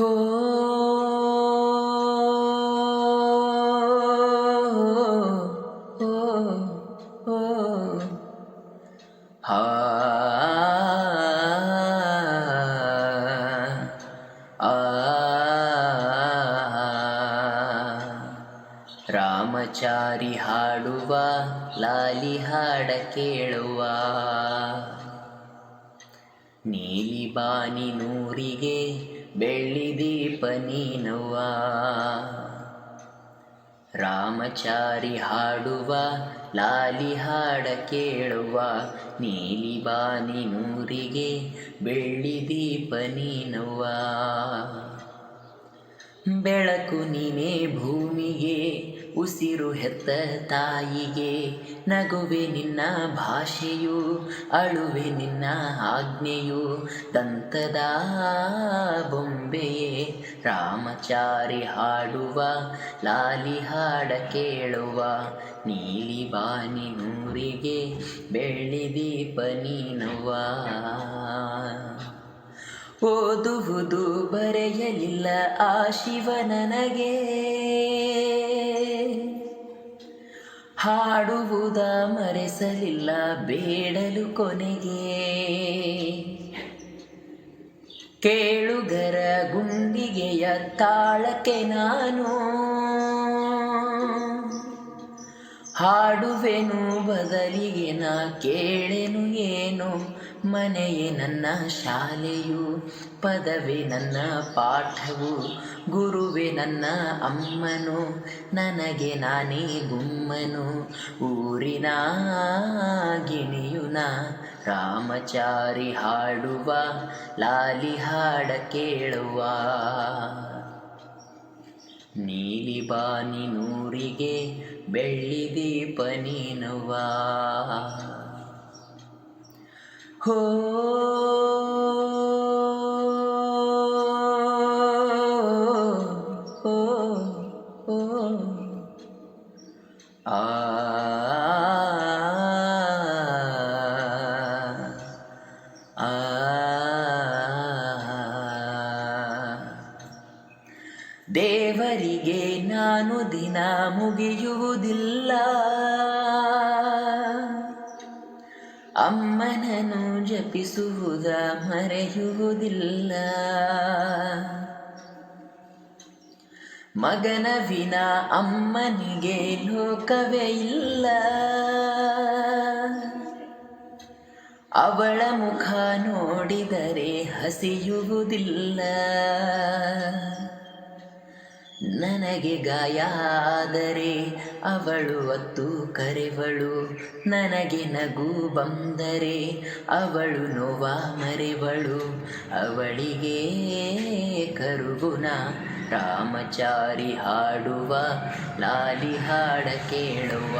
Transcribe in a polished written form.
ಹೋ ಹಾ ರಾಮಚಾರಿ ಹಾಡುವ ಲಾಲಿ ಹಾಡ ಕೇಳುವ ನೀಲಿ ಬಾನಿ ನೂರಿಗೆ ಬೆಳ್ಳಿ ದೀಪ ನೀನುವ ರಾಮಚಾರಿ ಹಾಡುವ ಲಾಲಿ ಹಾಡ ಕೇಳುವ ನೀಲಿ ಬಾನಿ ನೂರಿಗೆ ಬೆಳ್ಳಿ ದೀಪ ನೀನುವ ಬೆಳಕು ನೀನೇ ಭೂಮಿಗೆ ಉಸಿರು ಹೆತ್ತ ತಾಯಿಗೆ ನಗುವೆ ನಿನ್ನ ಭಾಷೆಯು ಅಳುವೆ ನಿನ್ನ ಆಜ್ಞೆಯು ದಂತದ ಬೊಂಬೆಯೇ ರಾಮಚಾರಿ ಹಾಡುವ ಲಾಲಿ ಹಾಡ ಕೇಳುವ ನೀಲಿ ಬಾನಿ ನೂರಿಗೆ ಬೆಳ್ಳಿ ದೀಪ ನೀನುವ ಓದುವುದು ಬರೆಯಲಿಲ್ಲ ಆ ಶಿವ ನನಗೆ ಹಾಡುವುದ ಮರೆಸಲಿಲ್ಲ ಬೇಡಲು ಕೊನೆಗೆ ಕೇಳುಗರ ಗುಂಡಿಗೆಯ ತಾಳಕ್ಕೆ ನಾನು ಹಾಡುವೆನು ಬದಲಿಗೆ ನಾ ಕೇಳೆನು ಏನು ಮನೆಯೇ ನನ್ನ ಶಾಲೆಯು ಪದವೇ ನನ್ನ ಪಾಠವು ಗುರುವೇ ನನ್ನ ಅಮ್ಮನು ನನಗೆ ನಾನೇ ಗುಮ್ಮನು ಊರಿನ ಗಿಣಿಯುನ ರಾಮಚಾರಿ ಹಾಡುವ ಲಾಲಿ ಹಾಡ ಕೇಳುವ ನೀಲಿ ಬಾನಿ ನೂರಿಗೆ ಬೆಳ್ಳಿ ದೀಪ ನೀನುವ ಹೋ ಆ ದೇವರಿಗೆ ನಾನು ದಿನ ಮುಗಿಯುವುದಿಲ್ಲ ಅಮ್ಮನನ್ನು ಜಪಿಸುವುದ ಮರೆಯುವುದಿಲ್ಲ ಮಗನ ವಿನ ಅಮ್ಮನಿಗೆ ಲೋಕವೇ ಇಲ್ಲ ಅವಳ ಮುಖ ನೋಡಿದರೆ ಹಸಿಯುವುದಿಲ್ಲ ನನಗೆ ಗಾಯ ಆದರೆ ಅವಳು ಅತ್ತು ಕರೆವಳು ನನಗೆ ನಗು ಬಂದರೆ ಅವಳು ನೋವ ಮರೆವಳು ಅವಳಿಗೆ ಕರುಗುಣ ರಾಮಚಾರಿ ಹಾಡುವ ಲಾಲಿ ಹಾಡ ಕೇಳುವ